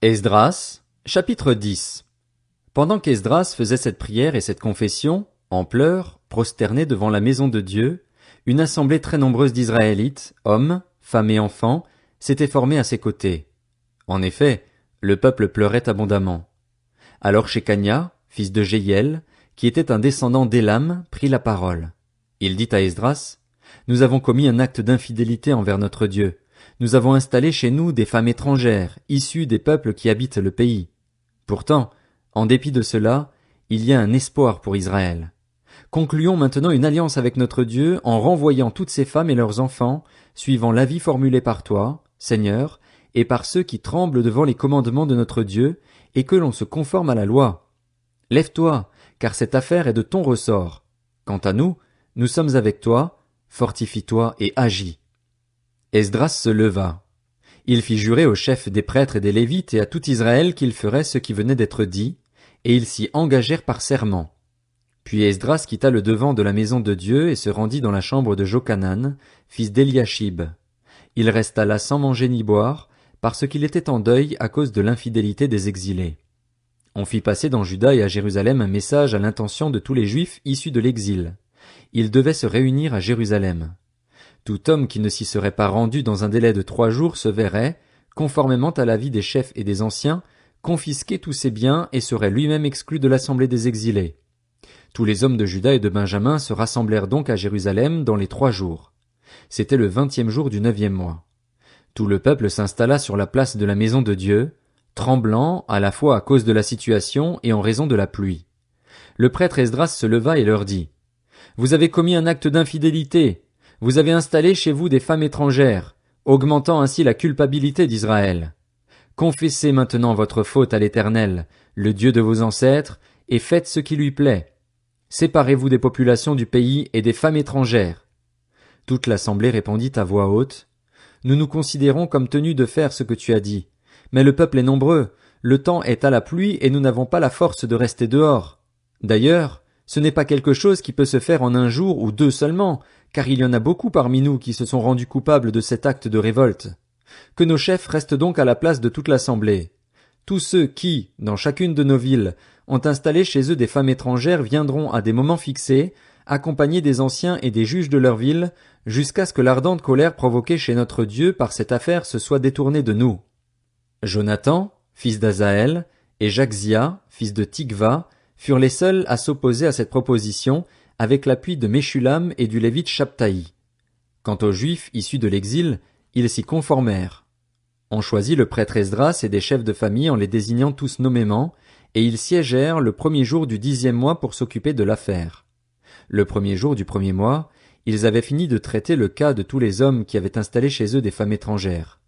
Esdras, chapitre 10. Pendant qu'Esdras faisait cette prière et cette confession, en pleurs, prosterné devant la maison de Dieu, une assemblée très nombreuse d'Israélites, hommes, femmes et enfants, s'était formée à ses côtés. En effet, le peuple pleurait abondamment. Alors Shekania, fils de Jéhiel, qui était un descendant d'Élam, prit la parole. Il dit à Esdras, « Nous avons commis un acte d'infidélité envers notre Dieu. Nous avons installé chez nous des femmes étrangères, issues des peuples qui habitent le pays. Pourtant, en dépit de cela, il y a un espoir pour Israël. Concluons maintenant une alliance avec notre Dieu en renvoyant toutes ces femmes et leurs enfants, suivant l'avis formulé par toi, Seigneur, et par ceux qui tremblent devant les commandements de notre Dieu, et que l'on se conforme à la loi. Lève-toi, car cette affaire est de ton ressort. Quant à nous, nous sommes avec toi, fortifie-toi et agis. » Esdras se leva. Il fit jurer aux chefs des prêtres et des Lévites et à tout Israël qu'ils feraient ce qui venait d'être dit, et ils s'y engagèrent par serment. Puis Esdras quitta le devant de la maison de Dieu et se rendit dans la chambre de Jochanan, fils d'Eliashib. Il resta là sans manger ni boire, parce qu'il était en deuil à cause de l'infidélité des exilés. On fit passer dans Juda et à Jérusalem un message à l'intention de tous les Juifs issus de l'exil. Ils devaient se réunir à Jérusalem. Tout homme qui ne s'y serait pas rendu dans un délai de 3 jours se verrait, conformément à l'avis des chefs et des anciens, confisquer tous ses biens et serait lui-même exclu de l'assemblée des exilés. Tous les hommes de Juda et de Benjamin se rassemblèrent donc à Jérusalem dans les 3 jours. C'était le 20e jour du 9e mois. Tout le peuple s'installa sur la place de la maison de Dieu, tremblant à la fois à cause de la situation et en raison de la pluie. Le prêtre Esdras se leva et leur dit, « Vous avez commis un acte d'infidélité. Vous avez installé chez vous des femmes étrangères, augmentant ainsi la culpabilité d'Israël. Confessez maintenant votre faute à l'Éternel, le Dieu de vos ancêtres, et faites ce qui lui plaît. Séparez-vous des populations du pays et des femmes étrangères. » Toute l'assemblée répondit à voix haute, « Nous nous considérons comme tenus de faire ce que tu as dit. Mais le peuple est nombreux, le temps est à la pluie et nous n'avons pas la force de rester dehors. D'ailleurs, ce n'est pas quelque chose qui peut se faire en 1 jour ou 2 seulement, car il y en a beaucoup parmi nous qui se sont rendus coupables de cet acte de révolte. Que nos chefs restent donc à la place de toute l'assemblée. Tous ceux qui, dans chacune de nos villes, ont installé chez eux des femmes étrangères viendront à des moments fixés, accompagnés des anciens et des juges de leur ville, jusqu'à ce que l'ardente colère provoquée chez notre Dieu par cette affaire se soit détournée de nous. » Jonathan, fils d'Azaël, et Jaxia, fils de Tikva, furent les seuls à s'opposer à cette proposition, avec l'appui de Meshulam et du Lévite Shabtaï. Quant aux Juifs issus de l'exil, ils s'y conformèrent. On choisit le prêtre Esdras et des chefs de famille en les désignant tous nommément, et ils siégèrent le 1er jour du 10e mois pour s'occuper de l'affaire. Le 1er jour du 1er mois, ils avaient fini de traiter le cas de tous les hommes qui avaient installé chez eux des femmes étrangères.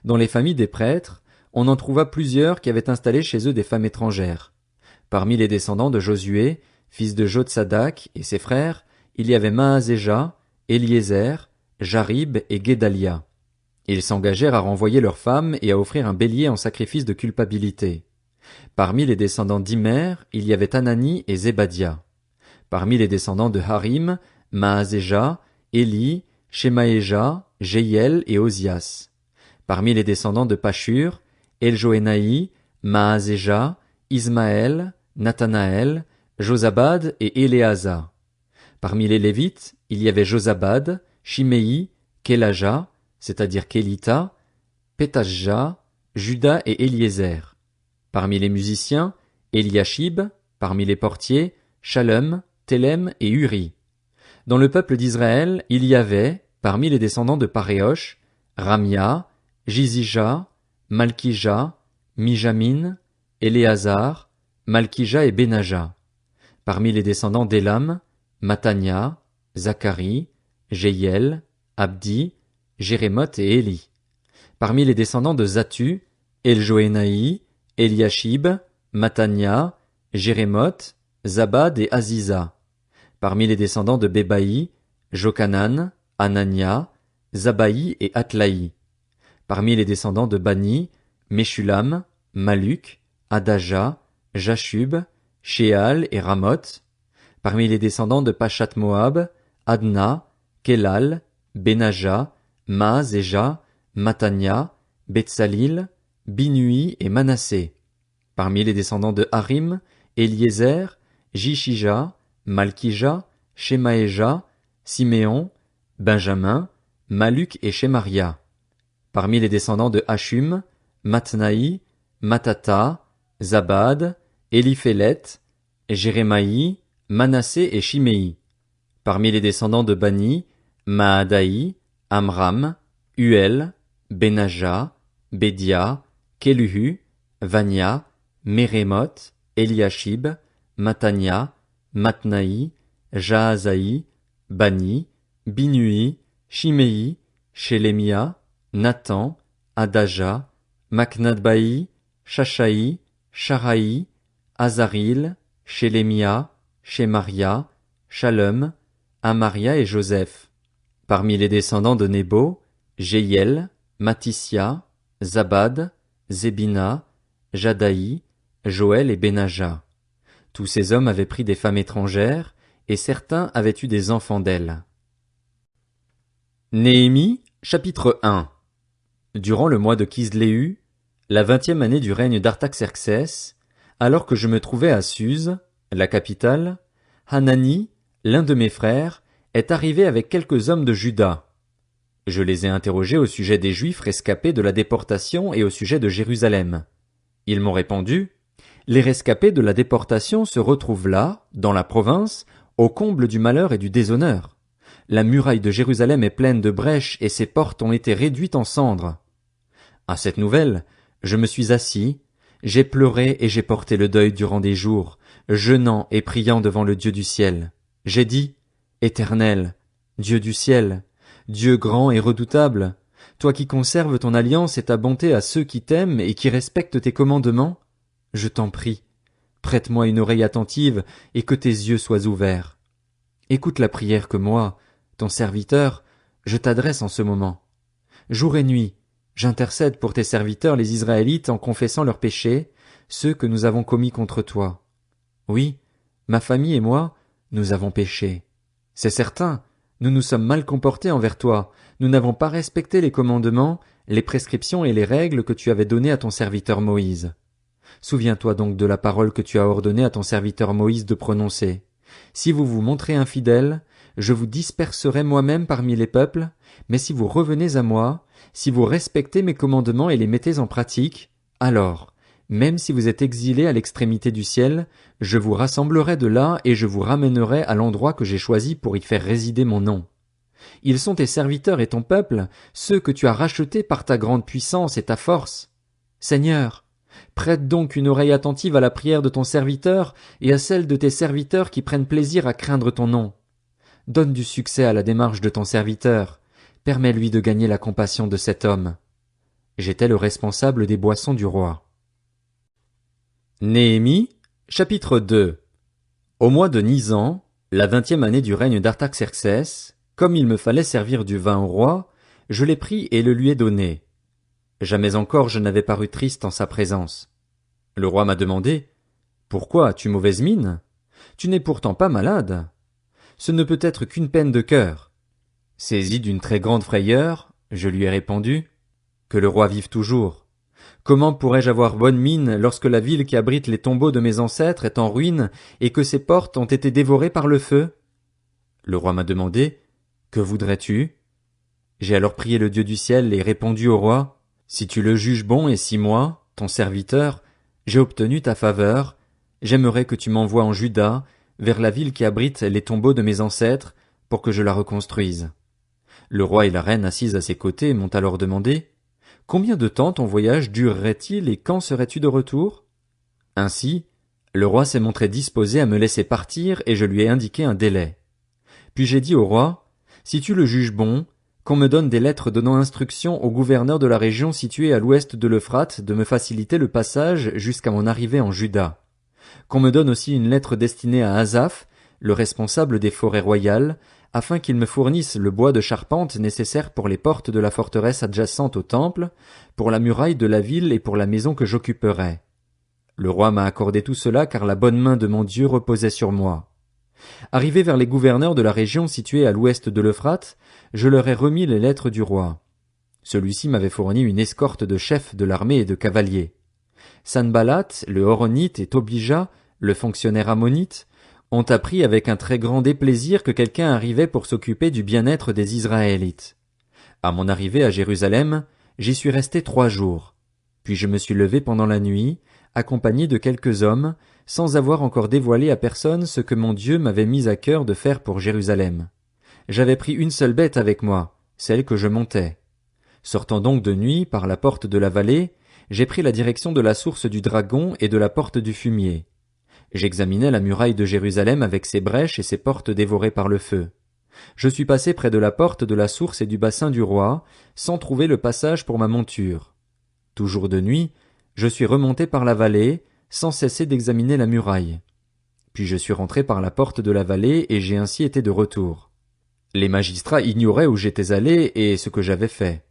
Dans les familles des prêtres, on en trouva plusieurs qui avaient installé chez eux des femmes étrangères. Parmi les descendants de Josué, fils de Jotsadak, et ses frères, il y avait Maazéja, Eliezer, Jarib et Guédalia. Ils s'engagèrent à renvoyer leurs femmes et à offrir un bélier en sacrifice de culpabilité. Parmi les descendants d'Imer, il y avait Anani et Zébadia. Parmi les descendants de Harim, Maazéja, Éli, Shemaéja, Jéhiel et Ozias. Parmi les descendants de Pashur, Eljoénaï, Maazéja, Ismaël, Nathanaël, Josabad et Éléasa. Parmi les Lévites, il y avait Josabad, Shiméi, Kélaja, c'est-à-dire Kélita, Pétashja, Juda et Éliezer. Parmi les musiciens, Eliashib, parmi les portiers, Shalom, Télem et Uri. Dans le peuple d'Israël, il y avait, parmi les descendants de Paréosh, Ramia, Jizija, Malkija, Mijamin, Éléazar, Malkija et Benaja. Parmi les descendants d'Élam, Matania, Zacharie, Jéhiel, Abdi, Jérémoth et Éli. Parmi les descendants de Zatu, Eljoénaï, Eliashib, Matania, Jérémoth, Zabad et Aziza. Parmi les descendants de Bébaï, Jochanan, Anania, Zabaï et Atlaï. Parmi les descendants de Bani, Meshulam, Maluk, Adaja, Jashub, Sheal et Ramoth. Parmi les descendants de Pachat Moab, Adna, Kelal, Benaja, Maazéja, Matania, Betsalil, Binui et Manassé. Parmi les descendants de Harim, Eliezer, Jishija, Malkija, Shemaéja, Siméon, Benjamin, Maluk et Shemaria. Parmi les descendants de Hashum, Matnaï, Matata, Zabad, Eliphélet, Jérémaï, Manassé et Shimei. Parmi les descendants de Bani, Maadaï, Amram, Uel, Benaja, Bédia, Kéluhu, Vania, Mérémoth, Eliashib, Matania, Matnaï, Jaazaï, Bani, Binui, Shimei, Shelemia, Nathan, Adaja, Maknadbaï, Shashaï, Sharaï, Azaril, Shelemia, Shemaria, Shalom, Amaria et Joseph. Parmi les descendants de Nebo, Jéiel, Matissia, Zabad, Zébina, Jadaï, Joël et Benaja. Tous ces hommes avaient pris des femmes étrangères, et certains avaient eu des enfants d'elles. Néhémie, chapitre 1. Durant le mois de Kisléu, la 20e année du règne d'Artaxerxès, alors que je me trouvais à Suse, la capitale, Hanani, l'un de mes frères, est arrivé avec quelques hommes de Juda. Je les ai interrogés au sujet des Juifs rescapés de la déportation et au sujet de Jérusalem. Ils m'ont répondu: les rescapés de la déportation se retrouvent là, dans la province, au comble du malheur et du déshonneur. La muraille de Jérusalem est pleine de brèches et ses portes ont été réduites en cendres. À cette nouvelle, je me suis assis, j'ai pleuré et j'ai porté le deuil durant des jours, jeûnant et priant devant le Dieu du ciel. J'ai dit: Éternel, Dieu du ciel, Dieu grand et redoutable, toi qui conserves ton alliance et ta bonté à ceux qui t'aiment et qui respectent tes commandements, je t'en prie, prête-moi une oreille attentive et que tes yeux soient ouverts. Écoute la prière que moi, ton serviteur, je t'adresse en ce moment. Jour et nuit, j'intercède pour tes serviteurs les Israélites en confessant leurs péchés, ceux que nous avons commis contre toi. Oui, ma famille et moi, nous avons péché. C'est certain, nous nous sommes mal comportés envers toi, nous n'avons pas respecté les commandements, les prescriptions et les règles que tu avais données à ton serviteur Moïse. Souviens-toi donc de la parole que tu as ordonné à ton serviteur Moïse de prononcer. Si vous vous montrez infidèles, je vous disperserai moi-même parmi les peuples, mais si vous revenez à moi, si vous respectez mes commandements et les mettez en pratique, alors, même si vous êtes exilés à l'extrémité du ciel, je vous rassemblerai de là et je vous ramènerai à l'endroit que j'ai choisi pour y faire résider mon nom. Ils sont tes serviteurs et ton peuple, ceux que tu as rachetés par ta grande puissance et ta force. Seigneur, prête donc une oreille attentive à la prière de ton serviteur et à celle de tes serviteurs qui prennent plaisir à craindre ton nom. Donne du succès à la démarche de ton serviteur. Permets-lui de gagner la compassion de cet homme. J'étais le responsable des boissons du roi. Néhémie, chapitre 2. Au mois de Nisan, la 20e année du règne d'Artaxerxès, comme il me fallait servir du vin au roi, je l'ai pris et le lui ai donné. Jamais encore je n'avais paru triste en sa présence. Le roi m'a demandé: Pourquoi as-tu mauvaise mine? Tu n'es pourtant pas malade. Ce ne peut être qu'une peine de cœur. Saisi d'une très grande frayeur, je lui ai répondu: Que le roi vive toujours. Comment pourrais-je avoir bonne mine lorsque la ville qui abrite les tombeaux de mes ancêtres est en ruine et que ses portes ont été dévorées par le feu? Le roi m'a demandé: Que voudrais-tu? J'ai alors prié le Dieu du ciel et répondu au roi: Si tu le juges bon et si moi, ton serviteur, j'ai obtenu ta faveur, j'aimerais que tu m'envoies en Juda, vers la ville qui abrite les tombeaux de mes ancêtres, pour que je la reconstruise. Le roi et la reine assis à ses côtés m'ont alors demandé: Combien de temps ton voyage durerait-il et quand serais-tu de retour? Ainsi, le roi s'est montré disposé à me laisser partir et je lui ai indiqué un délai. Puis j'ai dit au roi: Si tu le juges bon, qu'on me donne des lettres donnant instruction au gouverneur de la région située à l'ouest de l'Euphrate de me faciliter le passage jusqu'à mon arrivée en Juda. Qu'on me donne aussi une lettre destinée à Asaph, le responsable des forêts royales, afin qu'il me fournisse le bois de charpente nécessaire pour les portes de la forteresse adjacente au temple, pour la muraille de la ville et pour la maison que j'occuperai. Le roi m'a accordé tout cela car la bonne main de mon Dieu reposait sur moi. Arrivé vers les gouverneurs de la région située à l'ouest de l'Euphrate, je leur ai remis les lettres du roi. Celui-ci m'avait fourni une escorte de chefs de l'armée et de cavaliers. Sanballat, le Horonite, et Tobija, le fonctionnaire ammonite, ont appris avec un très grand déplaisir que quelqu'un arrivait pour s'occuper du bien-être des Israélites. À mon arrivée à Jérusalem, j'y suis resté 3 jours. Puis je me suis levé pendant la nuit, accompagné de quelques hommes, sans avoir encore dévoilé à personne ce que mon Dieu m'avait mis à cœur de faire pour Jérusalem. J'avais pris une seule bête avec moi, celle que je montais. Sortant donc de nuit par la porte de la vallée, j'ai pris la direction de la source du Dragon et de la porte du fumier. J'examinais la muraille de Jérusalem avec ses brèches et ses portes dévorées par le feu. Je suis passé près de la porte de la source et du bassin du roi, sans trouver le passage pour ma monture. Toujours de nuit, je suis remonté par la vallée, sans cesser d'examiner la muraille. Puis je suis rentré par la porte de la vallée et j'ai ainsi été de retour. Les magistrats ignoraient où j'étais allé et ce que j'avais fait.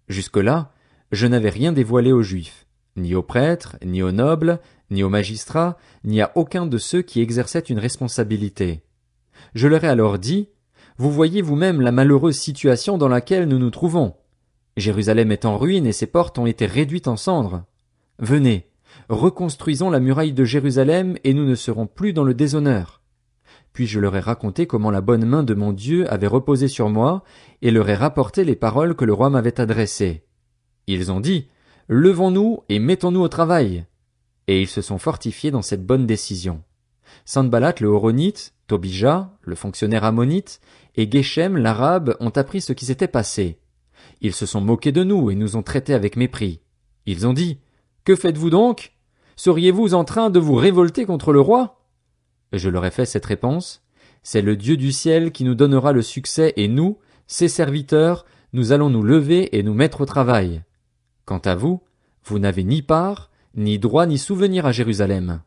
Jusque-là, je n'avais rien dévoilé aux Juifs, ni aux prêtres, ni aux nobles, ni aux magistrats, ni à aucun de ceux qui exerçaient une responsabilité. Je leur ai alors dit, « Vous voyez vous-même la malheureuse situation dans laquelle nous nous trouvons. Jérusalem est en ruine et ses portes ont été réduites en cendres. Venez, reconstruisons la muraille de Jérusalem et nous ne serons plus dans le déshonneur. » Puis je leur ai raconté comment la bonne main de mon Dieu avait reposé sur moi et leur ai rapporté les paroles que le roi m'avait adressées. Ils ont dit, « Levons-nous et mettons-nous au travail. » Et ils se sont fortifiés dans cette bonne décision. Sanballat le Horonite, Tobija, le fonctionnaire ammonite, et Geshem l'arabe ont appris ce qui s'était passé. Ils se sont moqués de nous et nous ont traités avec mépris. Ils ont dit, « Que faites-vous donc? Seriez-vous en train de vous révolter contre le roi? » Je leur ai fait cette réponse, « C'est le Dieu du ciel qui nous donnera le succès et nous, ses serviteurs, nous allons nous lever et nous mettre au travail. Quant à vous, vous n'avez ni part, ni droit ni souvenir à Jérusalem. »